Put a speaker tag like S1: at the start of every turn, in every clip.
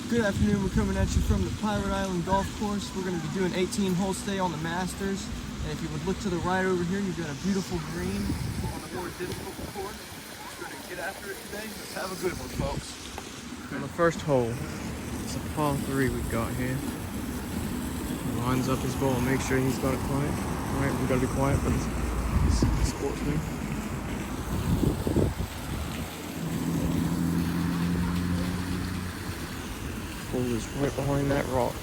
S1: Good afternoon, we're coming at you from the Pirate Island Golf Course. We're going to be doing 18 hole stay on the Masters. And if you would look to the right over here, you've got a beautiful green on a more difficult course. We're going to get after it today. Let's have a good one, folks. On the first hole, it's a par 3 we've got here. He lines up his ball, make sure he's got it quiet. Alright, we've got to be quiet for this sportsman. Hole is right behind that rock.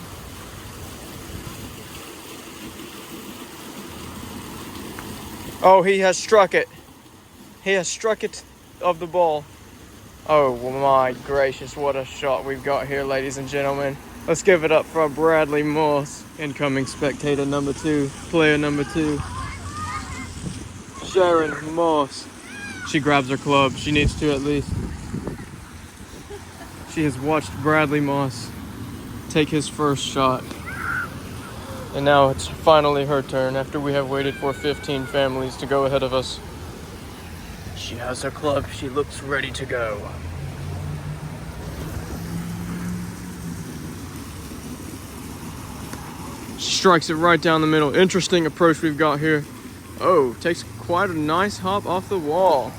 S1: Oh, he has struck it. He has struck it of the ball. Oh my gracious, what a shot we've got here, ladies and gentlemen. Let's give it up for Bradley Moss, incoming spectator number 2, player number 2. Sharon Moss. She grabs her club. She needs to at least. She has watched Bradley Moss take his first shot. And now it's finally her turn after we have waited for 15 families to go ahead of us. She has her club. She looks ready to go. She strikes it right down the middle. Interesting approach we've got here. Oh, takes quite a nice hop off the wall.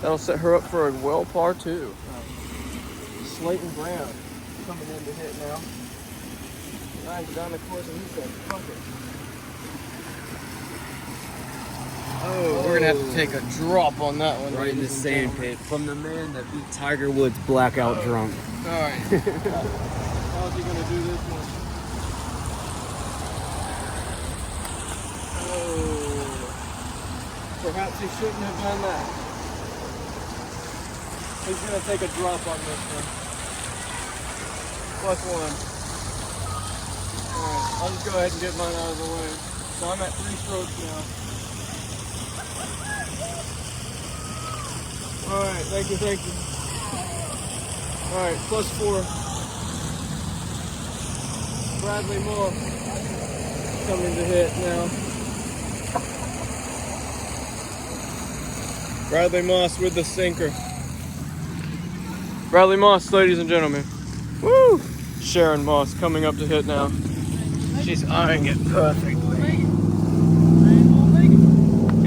S1: That'll set her up for a well par 2. Slayton Brown coming in to hit now. Nice down the course and he said, fuck it. Oh, we're gonna have to take a drop on that one.
S2: Right in the sand pit from the man that beat Tiger Woods blackout drunk.
S1: Alright. How's he gonna do this one? Oh. Perhaps he shouldn't have done that. He's gonna take a drop on this one. +1. Alright, I'll just go ahead and get mine out of the way. So I'm at 3 strokes now. Alright, thank you. Alright, +4. Bradley Moore coming to hit now. Bradley Moss with the sinker. Bradley Moss, ladies and gentlemen. Woo! Sharon Moss coming up to hit now. She's eyeing it perfectly.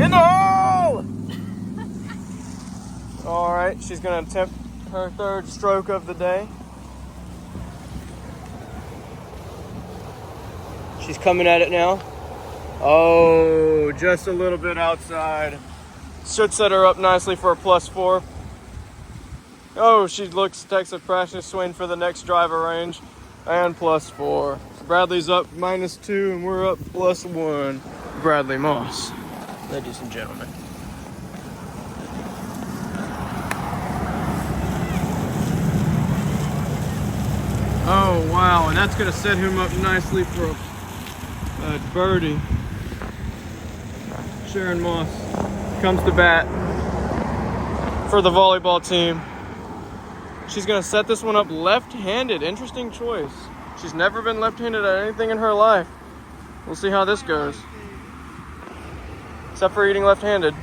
S1: In the hole! Alright, she's going to attempt her 3rd stroke of the day. She's coming at it now. Oh, just a little bit outside. Should set her up nicely for a +4. Oh, she takes a practice swing for the next driver range. And +4. Bradley's up -2 and we're up +1. Bradley Moss, ladies and gentlemen. Oh wow, and that's gonna set him up nicely for a birdie. Sharon Moss comes to bat for the volleyball team. She's gonna set this one up left-handed. Interesting choice. She's never been left-handed at anything in her life. We'll see how this goes. Except for eating left-handed.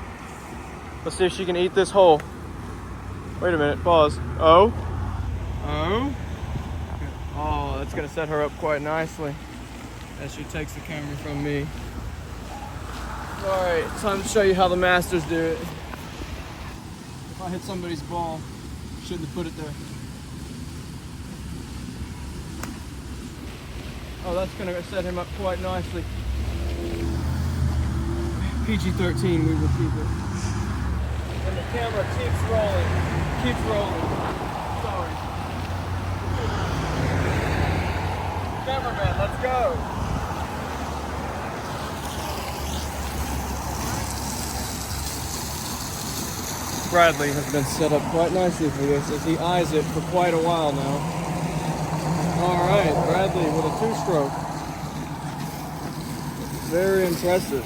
S1: Let's see if she can eat this hole. Wait a minute, pause. Oh, that's gonna set her up quite nicely as she takes the camera from me. All right, time to show you how the Masters do it. If I hit somebody's ball, shouldn't have put it there. Oh, that's going to set him up quite nicely. PG-13, we will keep it. And the camera keeps rolling. Sorry. Cameraman, let's go. Bradley has been set up quite nicely for this as he eyes it for quite a while now. Alright, Bradley with a 2-stroke. Very impressive.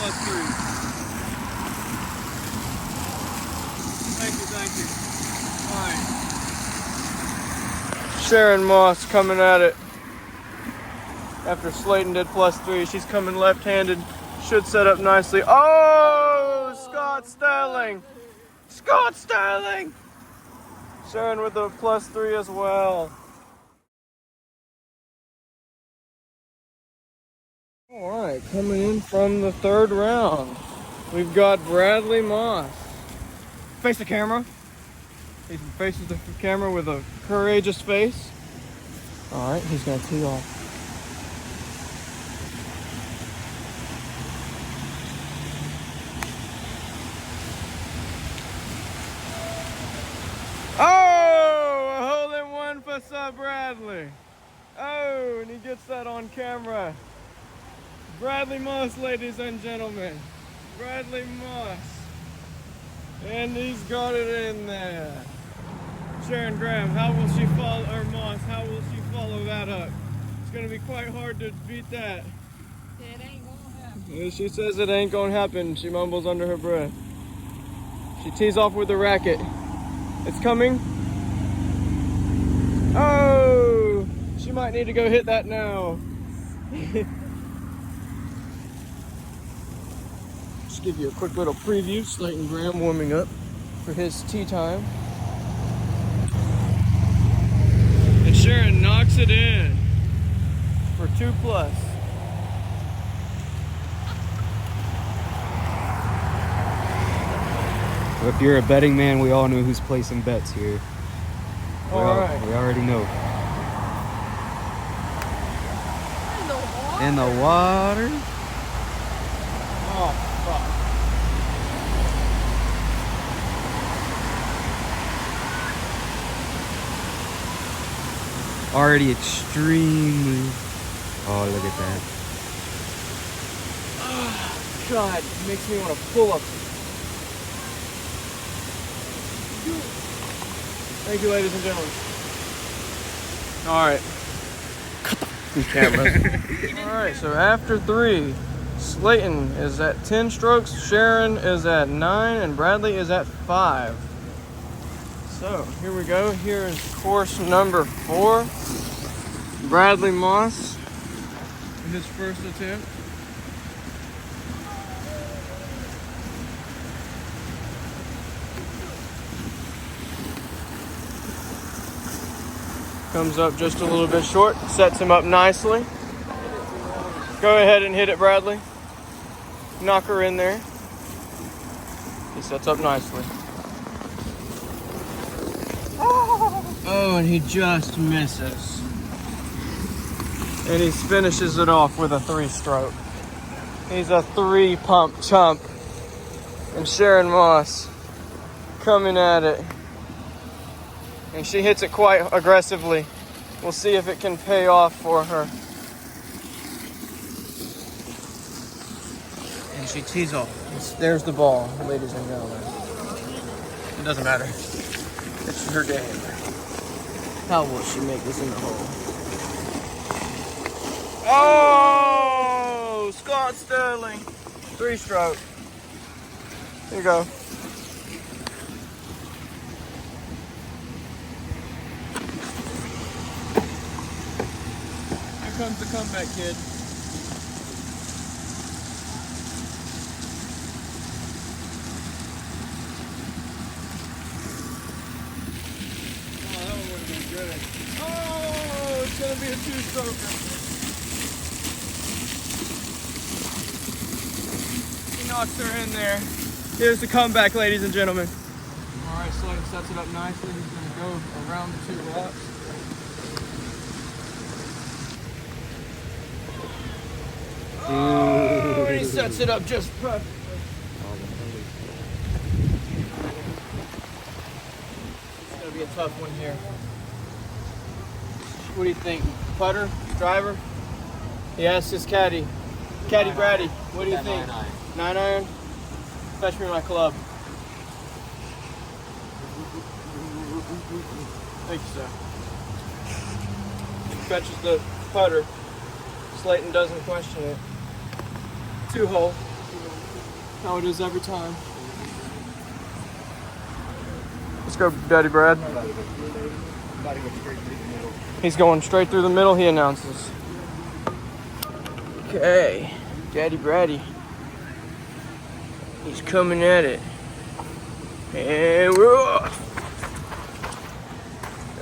S1: +3. Thank you. Thank you. All right. Sharon Moss coming at it. After Slayton did +3, she's coming left-handed. Should set up nicely. Oh, Scott Sterling. Scott Sterling. Sharon with a +3 as well. All right, coming in from the third round, we've got Bradley Moss. Face the camera. He faces the camera with a courageous face. All right, he's gonna tee off. Oh, a hole-in-one for Sir Bradley. Oh, and he gets that on camera. Bradley Moss, ladies and gentlemen. Bradley Moss. And he's got it in there. Sharon Graham, how will she follow, or Moss, how will she follow that up? It's gonna be quite hard to beat that.
S3: It ain't gonna happen.
S1: Yeah, she says it ain't gonna happen. She mumbles under her breath. She tees off with the racket. It's coming. Oh, she might need to go hit that now. Just give you a quick little preview. Slayton Graham warming up for his tee time. And Sharon knocks it in for 2+.
S2: If you're a betting man, we all know who's placing bets here.
S1: All right.
S2: We already know.
S3: In the water.
S2: In the water.
S1: Oh, fuck.
S2: Already extremely. Oh, look at that.
S1: God, it makes me want to pull up. Thank you, ladies and gentlemen. All right. Cut the cameras. All right, so after 3, Slayton is at 10 strokes, Sharon is at 9, and Bradley is at 5. So here we go. Here is course number 4. Bradley Moss in his first attempt. Comes up just a little bit short, sets him up nicely. Go ahead and hit it, Bradley. Knock her in there. He sets up nicely. Oh, and he just misses. And he finishes it off with a 3-stroke. He's a 3-pump chump. And Sharon Moss coming at it. And she hits it quite aggressively. We'll see if it can pay off for her. And she tees off. There's the ball, ladies and gentlemen. It doesn't matter. It's her game. How will she make this in the hole? Oh, Scott Sterling. 3-stroke. Here you go. Here comes the comeback kid. Oh, that one would have been good. Oh, it's going to be a 2-stroker. He knocks her in there. Here's the comeback, ladies and gentlemen. All right, Slayton sets it up nicely. He's going to go around the 2 rocks. Oh, and he sets it up just perfect. It's going to be a tough one here. What do you think? Putter? Driver? He asked his caddy. Caddy Brady, what do you think? 9-iron? Fetch me my club. Thank you, sir. He fetches the putter. Slayton doesn't question it. 2-hole. How it is every time. Let's go, Daddy Brad. He's going straight through the middle, he announces. Okay, Daddy Braddy. He's coming at it. And we're off.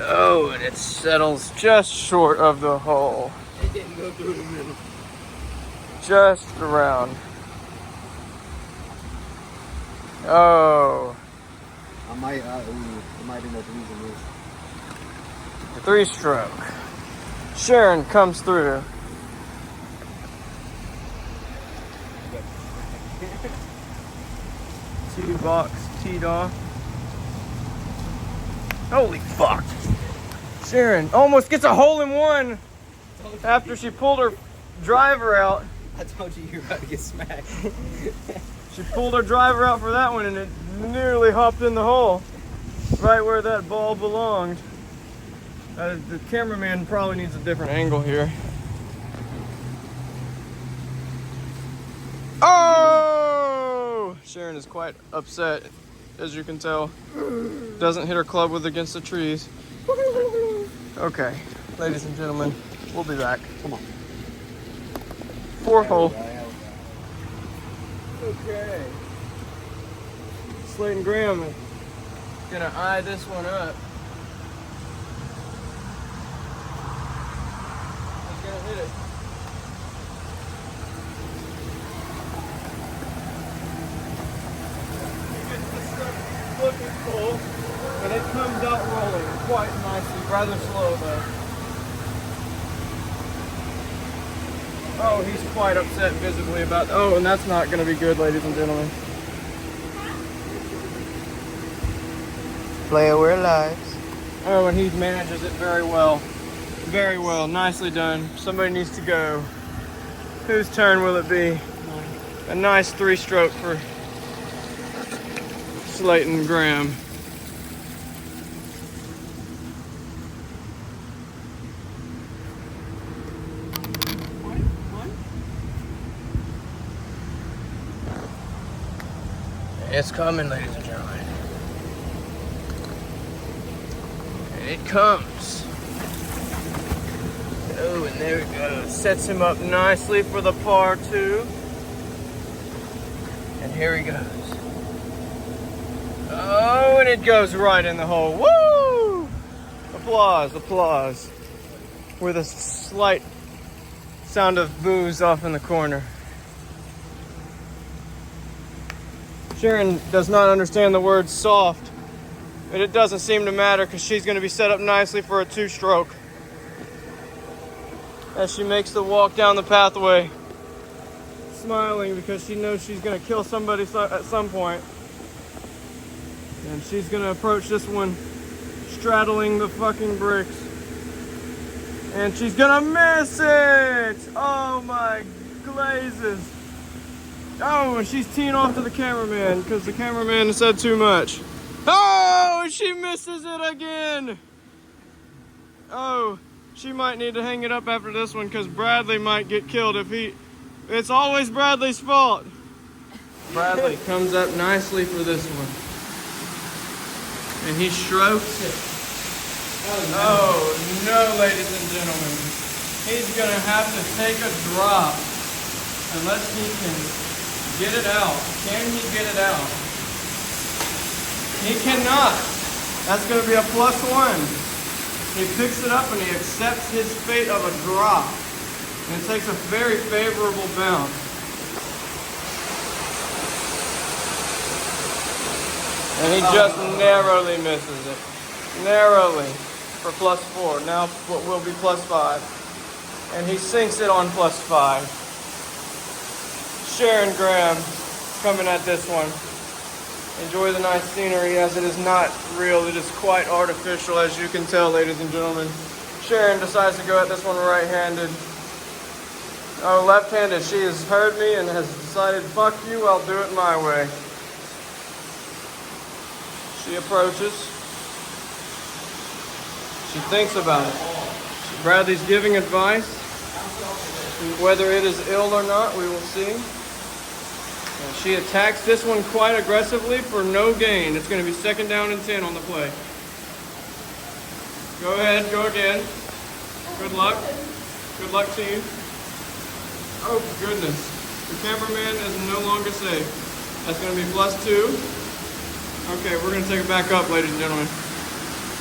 S1: Oh, and it settles just short of the hole.
S2: It didn't go through the middle.
S1: Just around. Oh.
S2: I might end up losing this.
S1: 3-stroke. Sharon comes through. Tee box teed off. Holy fuck. Sharon almost gets a hole in one after she pulled her driver out.
S2: I told you were about to get smacked.
S1: She pulled her driver out for that one and it nearly hopped in the hole. Right where that ball belonged. The cameraman probably needs a different angle here. Oh! Sharon is quite upset, as you can tell. Doesn't hit her club with against the trees. Okay, ladies and gentlemen, we'll be back.
S2: Come on.
S1: 4-hole. Okay. Slayton Graham is gonna eye this one up. He's gonna hit it. He gets the stuff looking full, and it comes out rolling quite nicely, rather slow though. Oh, he's quite upset visibly about that. Oh, and that's not gonna be good, ladies and gentlemen.
S2: Player, we're alive.
S1: Oh, and he manages it very well. Very well. Nicely done. Somebody needs to go. Whose turn will it be? A nice 3-stroke for Slayton Graham. It's coming, ladies and gentlemen. And it comes. Oh, and there it goes. Sets him up nicely for the par 2. And here he goes. Oh, and it goes right in the hole. Woo! Applause, applause. With a slight sound of boos off in the corner. Sharon does not understand the word soft, but it doesn't seem to matter because she's going to be set up nicely for a 2-stroke. As she makes the walk down the pathway, smiling because she knows she's going to kill somebody at some point. And she's going to approach this one straddling the fucking bricks. And she's going to miss it! Oh my glazes. Oh, and she's teeing off to the cameraman because the cameraman said too much. Oh, she misses it again. Oh, she might need to hang it up after this one because Bradley might get killed if he... It's always Bradley's fault. Bradley comes up nicely for this one. And he strokes it. Oh, no, ladies and gentlemen. He's going to have to take a drop unless he can... get it out. Can he get it out? He cannot. That's going to be a +1. He picks it up and he accepts his fate of a drop. And it takes a very favorable bounce. And he just narrowly misses it. Narrowly for +4. Now what will be +5. And he sinks it on +5. Sharon Graham coming at this one. Enjoy the nice scenery as it is not real. It is quite artificial, as you can tell, ladies and gentlemen. Sharon decides to go at this one right-handed. Oh, left-handed. She has heard me and has decided, fuck you, I'll do it my way. She approaches. She thinks about it. Bradley's giving advice. Whether it is ill or not, we will see. And she attacks this one quite aggressively for no gain. It's going to be 2nd down and 10 on the play. Go ahead, go again. Good luck. Good luck to you. Oh goodness. The cameraman is no longer safe. That's going to be +2. Okay, we're going to take it back up, ladies and gentlemen.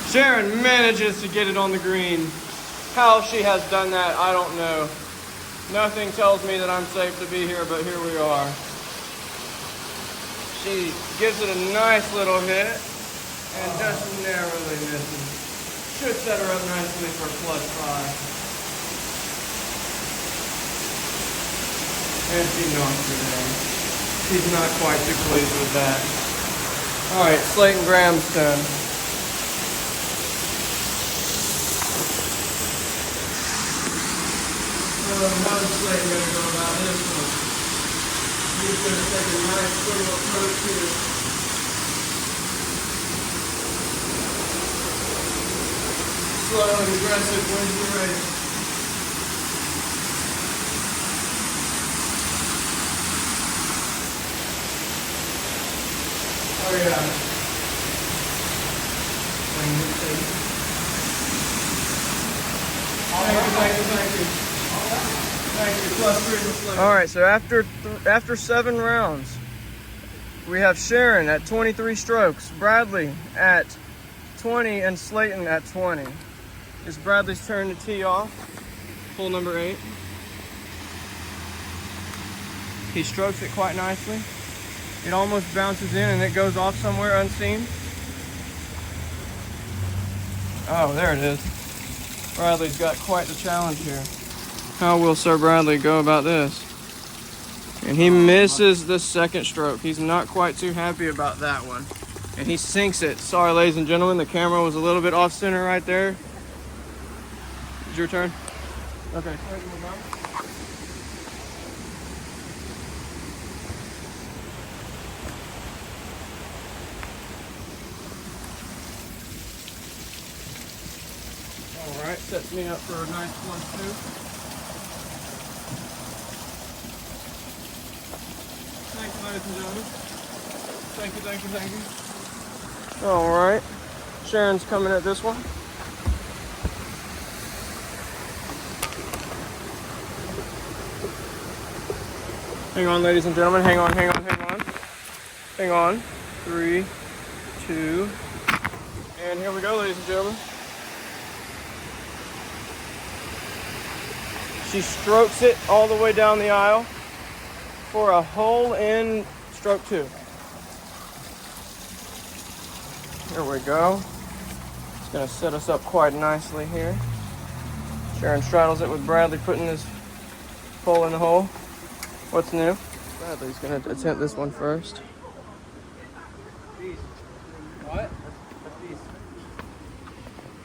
S1: Sharon manages to get it on the green. How she has done that, I don't know. Nothing tells me that I'm safe to be here, but here we are. She gives it a nice little hit and just narrowly misses. Should set her up nicely for +5. And she knocks it in. She's not quite too pleased with that. Alright, Slayton Graham's turn. How is Slayton going to go about this one? He's going to take a nice little approach here. Slow and aggressive wins the race. Oh yeah. Thank you. All right, so after 7 rounds, we have Sharon at 23 strokes, Bradley at 20, and Slayton at 20. It's Bradley's turn to tee off, hole number 8. He strokes it quite nicely. It almost bounces in and it goes off somewhere unseen. Oh, there it is. Bradley's got quite the challenge here. How will Sir Bradley go about this? And he misses the 2nd stroke. He's not quite too happy about that one. And he sinks it. Sorry, ladies and gentlemen, the camera was a little bit off center right there. It's your turn. Okay. All right, sets me up for a nice +2. Thank you, ladies and gentlemen. Thank you. All right, Sharon's coming at this one. Hang on, ladies and gentlemen. Hang on. 3, 2, and here we go, ladies and gentlemen. She strokes it all the way down the aisle for a hole in stroke 2. Here we go. It's going to set us up quite nicely here. Sharon straddles it with Bradley putting his pole in the hole. What's new? Bradley's going to attempt this one first. What?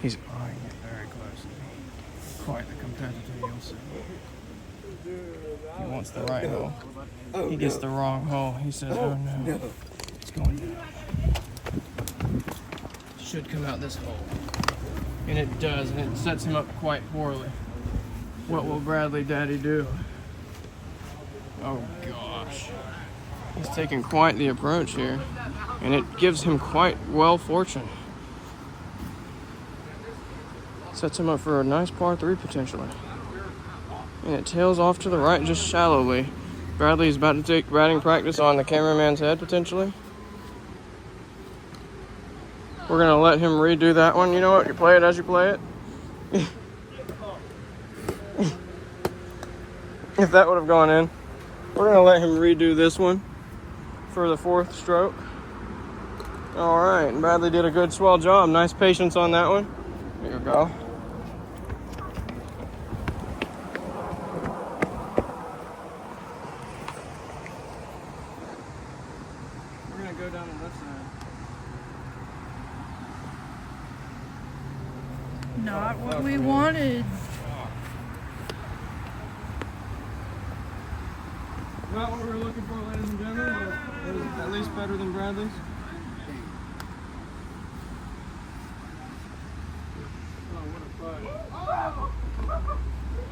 S1: He's eyeing it very closely. Quite the competitor, you'll see. He wants the right hole. He gets the wrong hole. He says, oh no. It's going down. Should come out this hole. And it does, and it sets him up quite poorly. What will Bradley Daddy do? Oh gosh. He's taking quite the approach here. And it gives him quite well fortune. Sets him up for a nice par 3 potentially. And it tails off to the right just shallowly. Bradley's about to take batting practice on the cameraman's head potentially. We're gonna let him redo that one. You know what? You play it as you play it. If that would have gone in. We're gonna let him redo this one for the 4th stroke. All right, Bradley did a good swell job. Nice patience on that one. There you go. We're gonna go down the left side.
S3: Not what we wanted.
S1: Not what we were looking for, ladies and gentlemen, but it was at least better than Bradley's.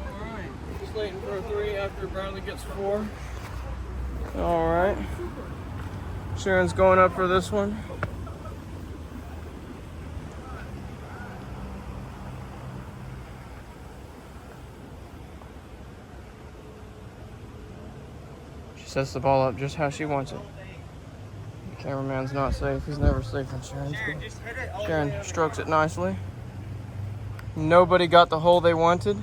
S1: Alright, Slayton for a 3 after Bradley gets 4. All right. Sharon's going up for this one. She sets the ball up just how she wants it. The cameraman's not safe. He's never safe when Sharon's good. Sharon strokes it nicely. Nobody got the hole they wanted.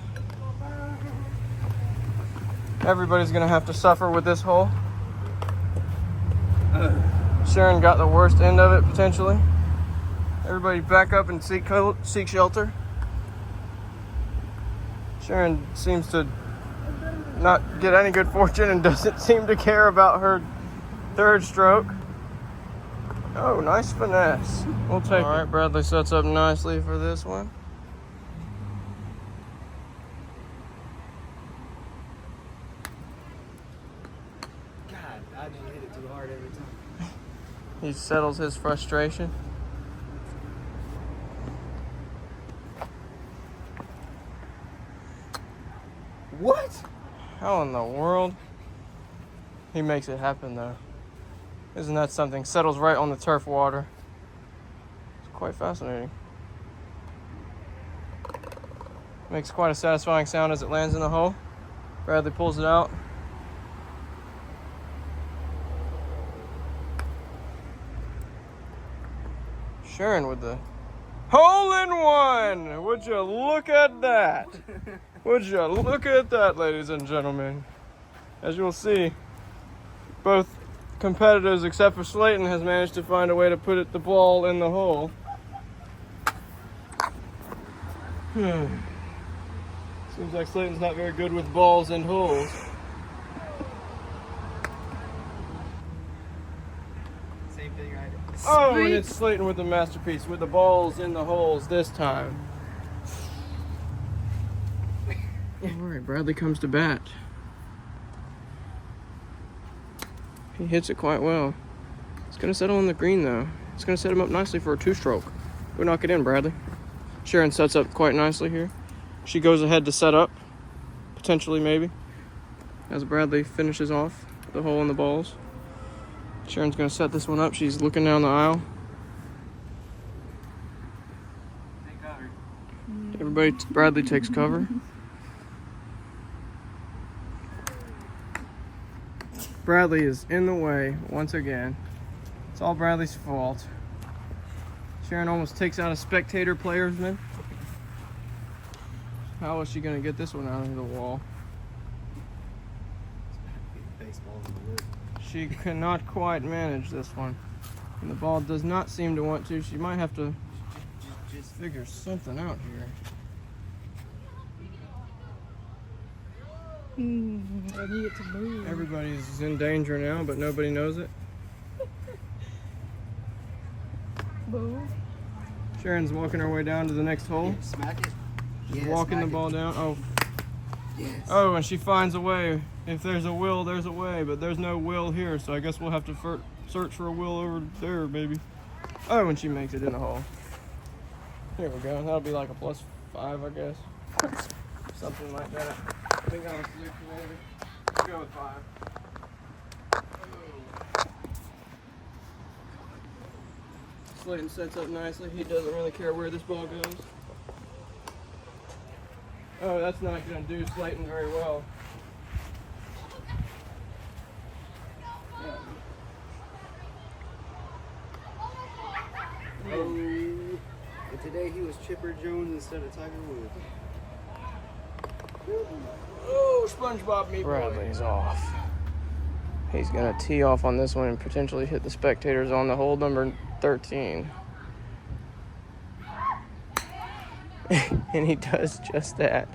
S1: Everybody's gonna have to suffer with this hole. Sharon got the worst end of it, potentially. Everybody back up and seek shelter. Sharon seems to not get any good fortune and doesn't seem to care about her third stroke. Oh, nice finesse. We'll take it. All right, Bradley sets up nicely for this one.
S2: I just hit it too hard every time.
S1: He settles his frustration.
S2: What?
S1: How in the world? He makes it happen though. Isn't that something? Settles right on the turf water. It's quite fascinating. Makes quite a satisfying sound as it lands in the hole. Bradley pulls it out. Sharon with the hole-in-one! Would you look at that? Would you look at that, ladies and gentlemen? As you'll see, both competitors, except for Slayton, has managed to find a way to put the ball in the hole. Seems like Slayton's not very good with balls and holes.
S2: Same thing I did.
S1: Oh, and it's Slayton with the masterpiece, with the balls in the holes this time. Alright, Bradley comes to bat. He hits it quite well. It's going to settle on the green, though. It's going to set him up nicely for a two-stroke. Go knock it in, Bradley. Sharon sets up quite nicely here. She goes ahead to set up, potentially, maybe, as Bradley finishes off the hole in the balls. Sharon's going to set this one up. She's looking down the aisle. Everybody, Bradley takes cover. Bradley is in the way once again. It's all Bradley's fault. Sharon almost takes out a spectator playersman. How is she going to get this one out of the wall? She cannot quite manage this one. And the ball does not seem to want to. She might have to just figure something out here.
S3: I need it to move.
S1: Everybody's in danger now, but nobody knows it.
S3: Move.
S1: Sharon's walking her way down to the next hole.
S2: Smack it.
S1: She's
S2: Yeah,
S1: walking the
S2: smack
S1: ball
S2: it.
S1: down. Oh.
S2: Yes.
S1: Oh, and she finds a way. If there's a will, there's a way, but there's no will here, so I guess we'll have to search for a will over there, maybe. Oh, and she makes it in the hole. Here we go. That'll be like a +5, I guess. Something like that. I think that was 6, maybe. Let's go with 5. Slayton sets up nicely. He doesn't really care where this ball goes. Oh, that's not going to do Slayton very well.
S2: Oh. And today he was Chipper Jones instead of Tiger Woods.
S1: Oh, SpongeBob me. Bradley's off. He's going to tee off on this one and potentially hit the spectators on the hole number 13. And he does just that.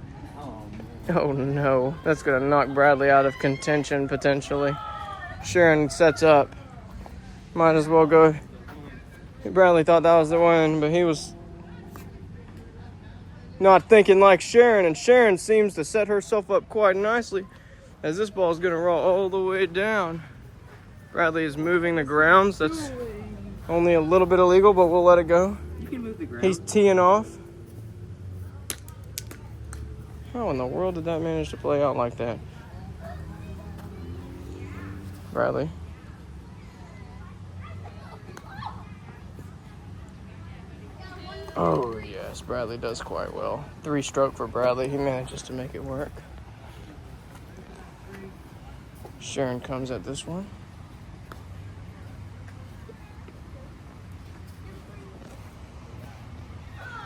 S1: Oh no, that's going to knock Bradley out of contention potentially. Sharon sets up. Might as well go. Bradley thought that was the one, but he was not thinking like Sharon, and Sharon seems to set herself up quite nicely as this ball is going to roll all the way down. Bradley is moving the grounds. That's only a little bit illegal, but we'll let it go.
S2: You can move the ground.
S1: He's teeing off. How in the world did that manage to play out like that? Bradley. Oh, yes, Bradley does quite well. 3-stroke for Bradley. He manages to make it work. Sharon comes at this one.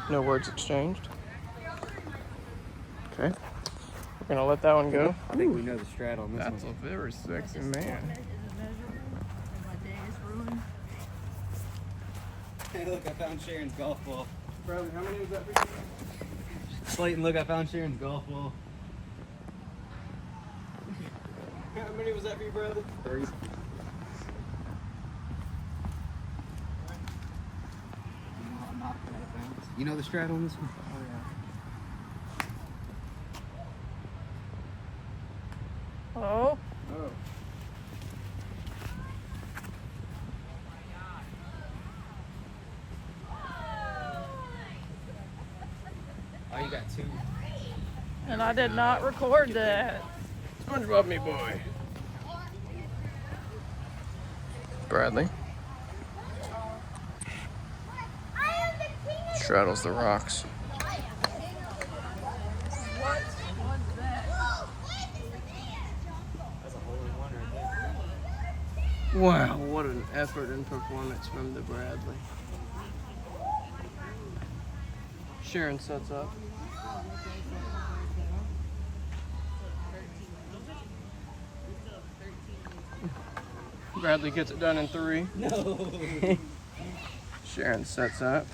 S1: No words exchanged. Okay. We're going to let that one go.
S2: I think we know the strat on this
S1: That's
S2: one.
S1: a very sexy man.
S2: Hey, look, I found Sharon's golf ball.
S1: Bradley, how many was that for you?
S2: Slayton, look, I found Sharon's golf ball.
S1: How many was that for you, Bradley?
S2: 3. You know the strat on this one?
S3: Oh,
S1: Oh.
S2: Oh, you got 2.
S3: and I did not record that.
S1: SpongeBob me boy. Bradley. Straddles the rocks. Wow, what an effort and performance from the Bradley. Sharon sets up. Bradley gets it done in 3.
S2: No.
S1: Sharon sets up.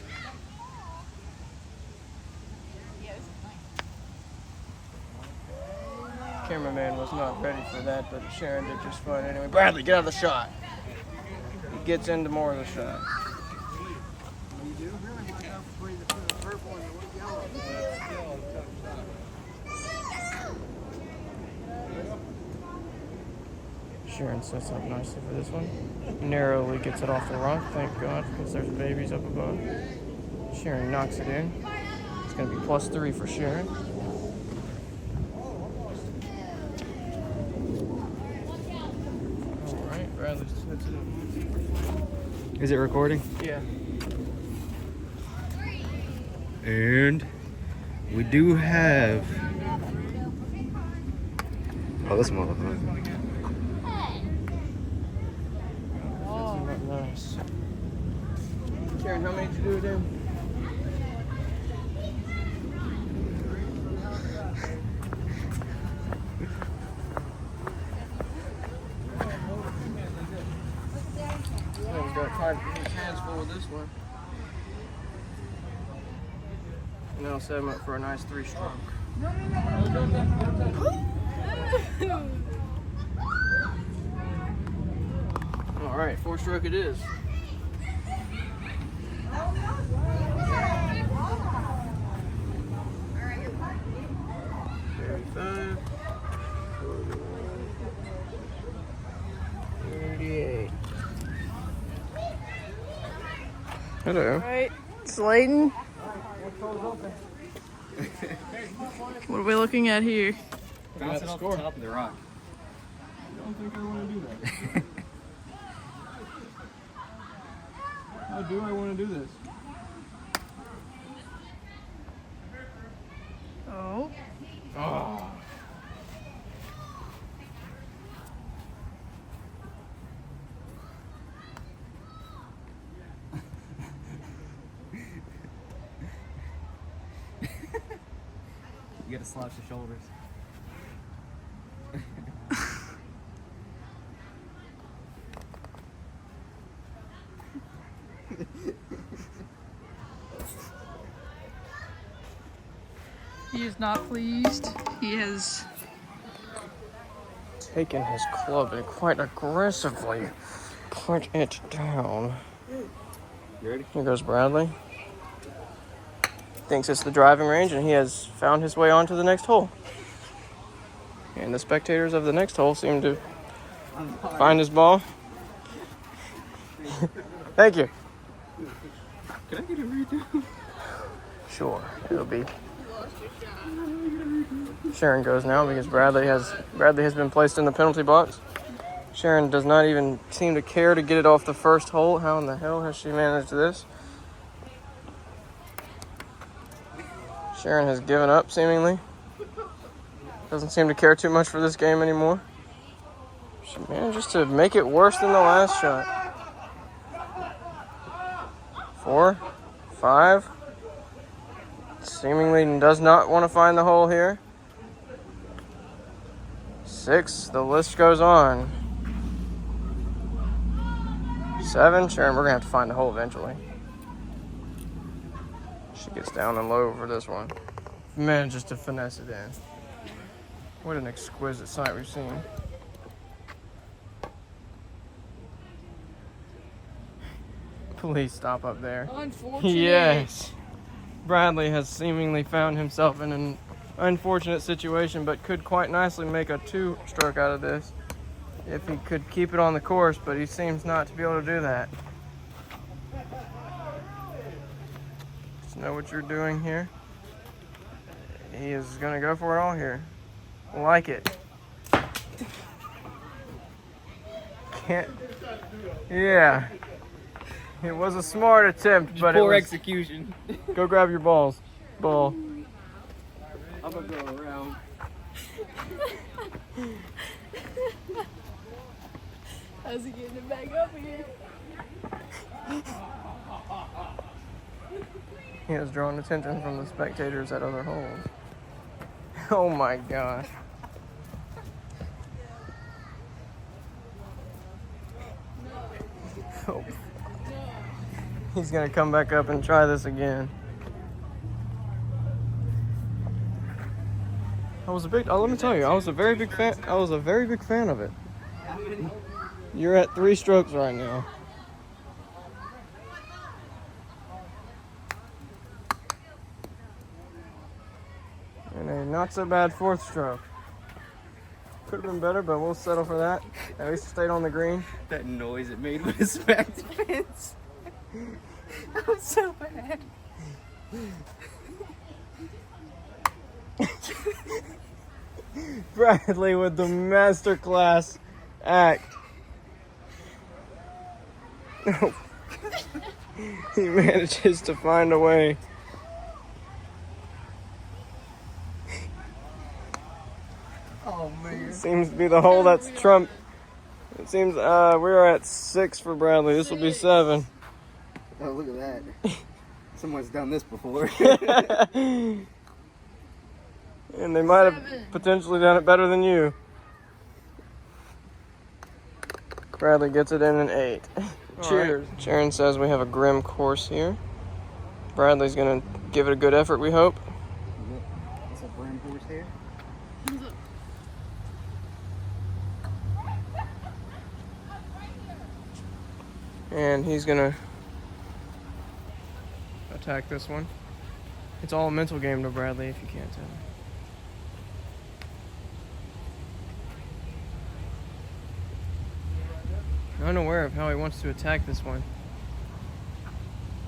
S1: Cameraman was not ready for that, but Sharon did just fine anyway. Bradley, get out of the shot. He gets into more of the shot. Sharon sets up nicely for this one. Narrowly gets it off the rock, thank God, because there's babies up above. Sharon knocks it in. It's going to be +3 for Sharon. All right, Bradley sets it up.
S2: Is it recording?
S1: Yeah.
S2: And we do have. Oh, this motherfucker.
S1: Nice. Karen, how many did you do again? He's got quite his hands full with this one. And that'll set him up for a nice 3-stroke. All right, 4-stroke it is. $35, $38. Hello.
S3: All right, Slayton. What are we looking at here?
S2: Bounce it off the top of the rock.
S1: I don't think I want to do that. How do I want to do this?
S3: Oh.
S1: Oh.
S2: You gotta slouch the shoulders.
S3: He is not pleased. He has
S1: Taken his club and quite aggressively put it down.
S2: You ready?
S1: Here goes Bradley. Thinks it's the driving range, and he has found his way on to the next hole. And the spectators of the next hole seem to find his ball. Thank you.
S2: Can I get a redo?
S1: Sure, it'll be. Sharon goes now because Bradley has been placed in the penalty box. Sharon does not even seem to care to get it off the first hole. How in the hell has she managed this? Sharon has given up, seemingly. Doesn't seem to care too much for this game anymore. She manages to make it worse than the last shot. 4, 5. Seemingly does not want to find the hole here. 6, the list goes on. 7, Sharon, we're gonna have to find the hole eventually. She gets down and low for this one. Manages to finesse it in. What an exquisite sight we've seen. Please stop up there.
S3: Unfortunate.
S1: Yes. Bradley has seemingly found himself in an unfortunate situation, but could quite nicely make a 2-stroke out of this if he could keep it on the course, but he seems not to be able to do that. Just know what you're doing here. He is going to go for it all here. Like it. Can't. Yeah. It was a smart attempt, but
S2: Poor
S1: it was...
S2: execution.
S1: Go grab your balls. Ball.
S2: I'm gonna go around.
S3: How's he getting it back up here?
S1: He has drawn attention from the spectators at other holes. Oh my gosh. Oh. He's gonna come back up and try this again. Let me tell you, I was a very big fan of it. You're at 3 strokes right now. And a not so bad 4th stroke. Could have been better, but we'll settle for that. At least it stayed on the green.
S2: That noise it made with it smacked the fence. That was so bad.
S1: Bradley with the masterclass act. He manages to find a way.
S2: Oh man.
S1: Seems to be the hole that's Trump. It seems we're at 6 for Bradley. This will be 7.
S2: Oh, look at that. Someone's done this before.
S1: And they might have potentially done it better than you. Bradley gets it in an 8. Cheers. Right. Sharon says we have a grim course here. Bradley's gonna give it a good effort, we hope.
S2: It's a grim course here.
S1: And he's gonna attack this one. It's all a mental game to Bradley, if you can't tell. Unaware of how he wants to attack this one.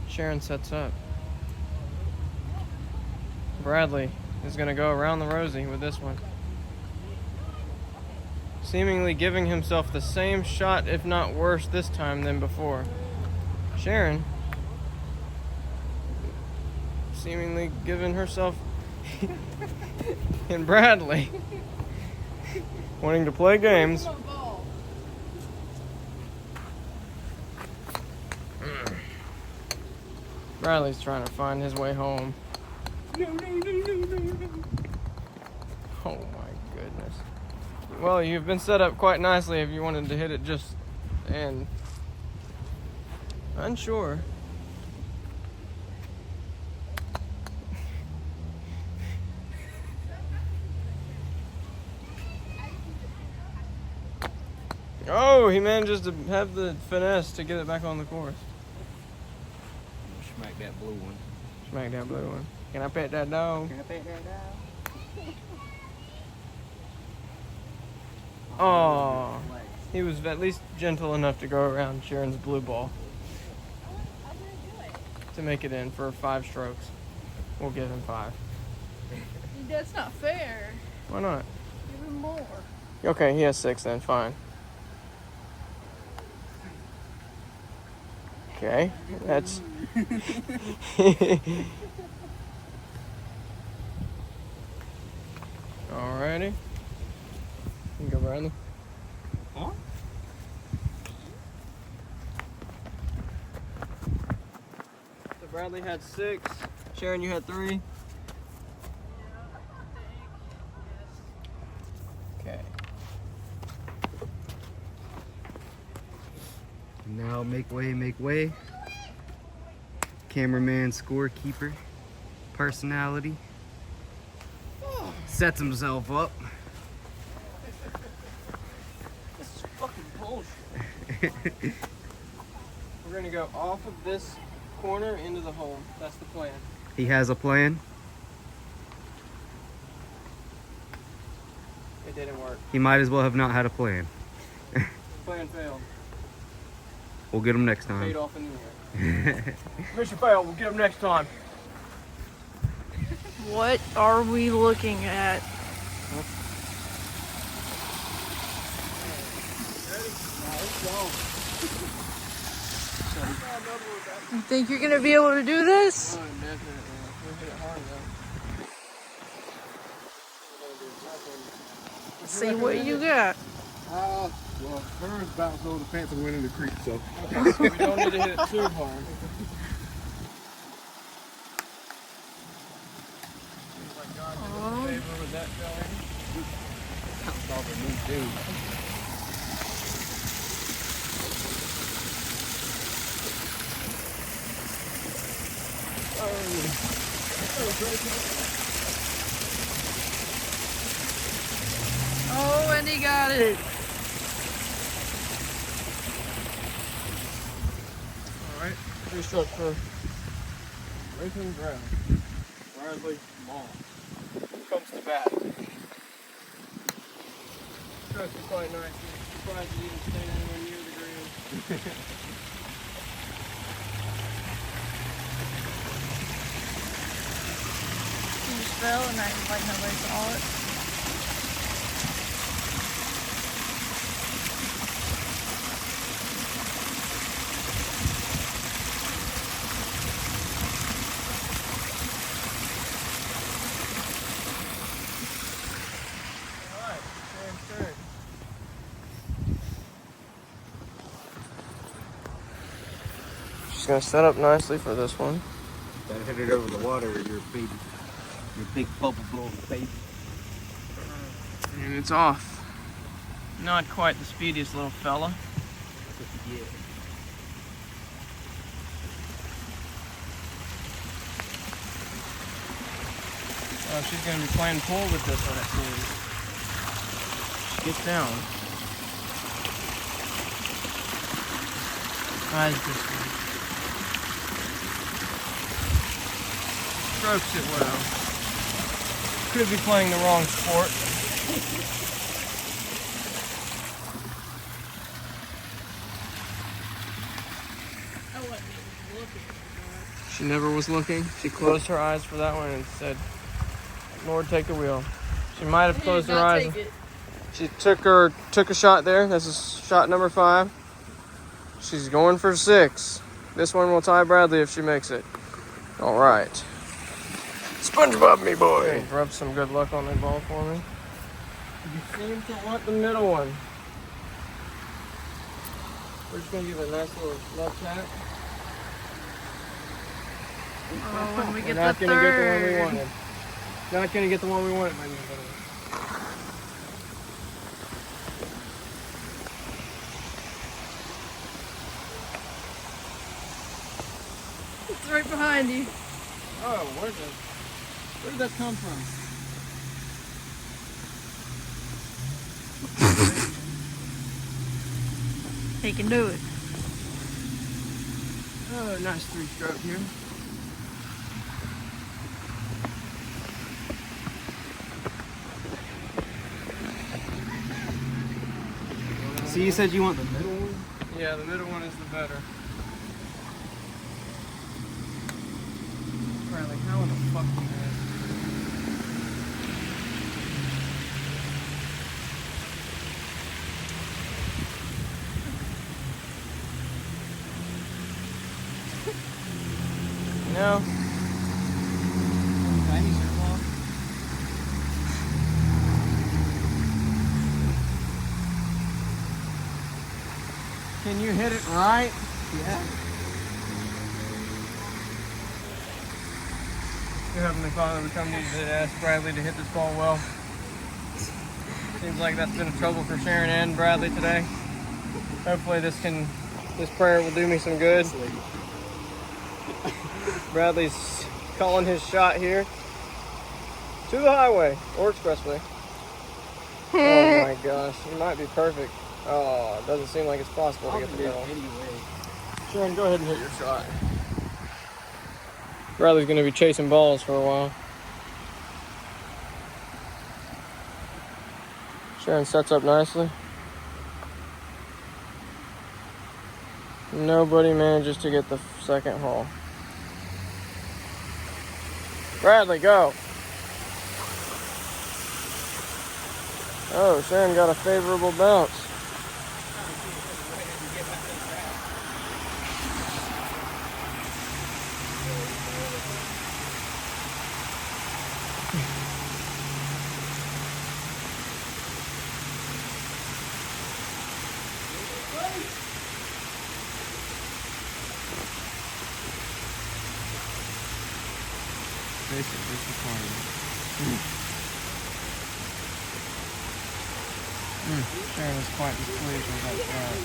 S1: Sharon sets up. Bradley is going to go around the rosy with this one. Seemingly giving himself the same shot, if not worse, this time than before. Sharon seemingly giving herself and Bradley wanting to play games. Bradley's trying to find his way home. No. Oh my goodness. Well, you've been set up quite nicely if you wanted to hit it just and unsure. Oh, he manages to have the finesse to get it back on the course.
S2: Smack that blue one.
S1: Smack that blue one. Can I pet that dog?
S2: Can I pet that dog?
S1: Oh, he was at least gentle enough to go around Sharon's blue ball to make it in for 5 strokes. We'll give him 5.
S3: That's not fair.
S1: Why not?
S3: Give him more.
S1: Okay, he has 6 then. Fine. Okay, that's. Alrighty. You can go, Bradley.
S2: Huh?
S1: So Bradley had 6. Sharon, you had 3. Okay.
S2: Now make way. Cameraman, scorekeeper, personality. Sets himself up.
S1: This is fucking bullshit. We're gonna go off of this corner into the hole. That's the plan.
S2: He has a plan.
S1: It didn't work.
S2: He might as well have not had a plan.
S1: Plan failed.
S2: We'll get him next
S1: Paid
S2: time.
S1: off in the air. Mission failed. We'll get him next time.
S3: What are we looking at? You think you're gonna be able to do this?
S1: Oh, definitely. We'll hit it hard though.
S3: See what you got.
S4: Well, hers bounced over the fence and went in the creek, so.
S1: Okay, so we don't need to hit it too hard.
S3: Oh.
S1: Favor with that going.
S4: Bounced off a new dude.
S3: Oh, and he got it.
S1: Alright, 3 strokes for Racing Brown. Bradley Ball comes to bat. Strokes are quite nice. I'm surprised he didn't stay anywhere near the green.
S3: He just fell and acted like nobody saw it.
S1: Alright, Sharon's turn. She's gonna set up nicely for this one.
S2: Gotta hit it over the water, your big bubble blowing baby.
S1: And it's off. Not quite the speediest little fella.
S2: Yeah.
S1: Oh, she's gonna be playing pool with this one, it seems. She gets down. Eyes this one. Strokes it well. Could be playing the wrong sport. She never was looking. She closed her eyes for that one and said, Lord, take the wheel. She might have closed her eyes. She took a shot there. This is shot number 5. She's going for 6. This one will tie Bradley if she makes it. All right. SpongeBob, me boy. Okay, rub some good luck on that ball for me. You seem to want the middle one. We're just gonna give it a nice little love tap.
S3: Oh, when we
S1: We're
S3: get
S1: not
S3: the
S1: gonna get the one we
S3: third.
S1: wanted. Not gonna get the one we wanted, my buddy.
S3: It's right behind you.
S1: Oh, where did that come from?
S3: He can do it.
S1: Oh, nice 3-stroke here.
S2: So you said you want the middle one?
S1: Yeah, the middle one is the better. Riley, how in the fuck do you know?
S2: Tiny circle.
S1: Can you hit it right?
S2: Yeah.
S1: Dear Heavenly Father, we come to you today to ask Bradley to hit this ball well. Seems like that's been a trouble for Sharon and Bradley today. Hopefully this prayer will do me some good. Bradley's calling his shot here to the highway or expressway. Oh my gosh, he might be perfect. Oh, it doesn't seem like it's possible to get the middle. Sharon, go ahead and hit your shot. Bradley's going to be chasing balls for a while. Sharon sets up nicely. Nobody manages to get the second hole. Bradley, go. Oh, Sharon got a favorable bounce.
S2: Basically, it's
S1: Sharon is quite displeased with that shot.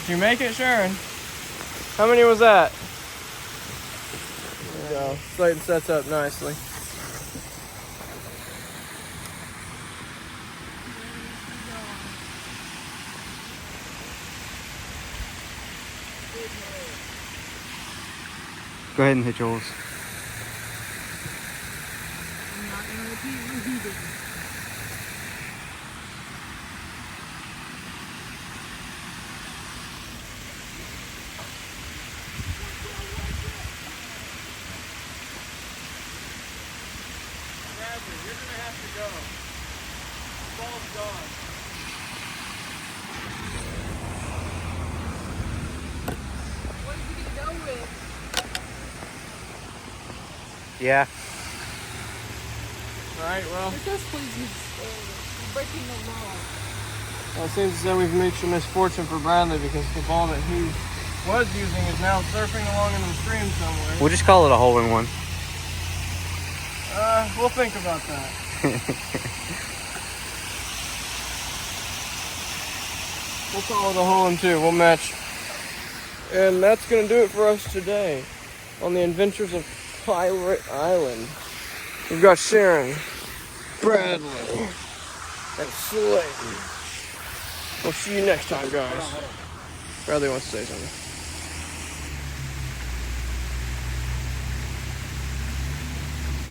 S1: Did you make it, Sharon? How many was that? There we go. Slayton sets up nicely.
S2: Go ahead and hit yours.
S3: I'm not gonna repeat what he did.
S1: Bradley, you're gonna have to go. The ball's gone.
S3: What is he gonna go with?
S2: Yeah.
S1: Alright, well,
S3: It does please you, breaking the law.
S1: it seems as though we've reached a misfortune for Bradley because the ball that he was using is now surfing along in the stream somewhere.
S2: We'll just call it a hole-in-one.
S1: We'll think about that. We'll call it a hole-in-two. We'll match. And that's going to do it for us today on the adventures of Pirate Island. We've got Sharon, Bradley, and Slayton. We'll see you next time, guys. Bradley wants to say something.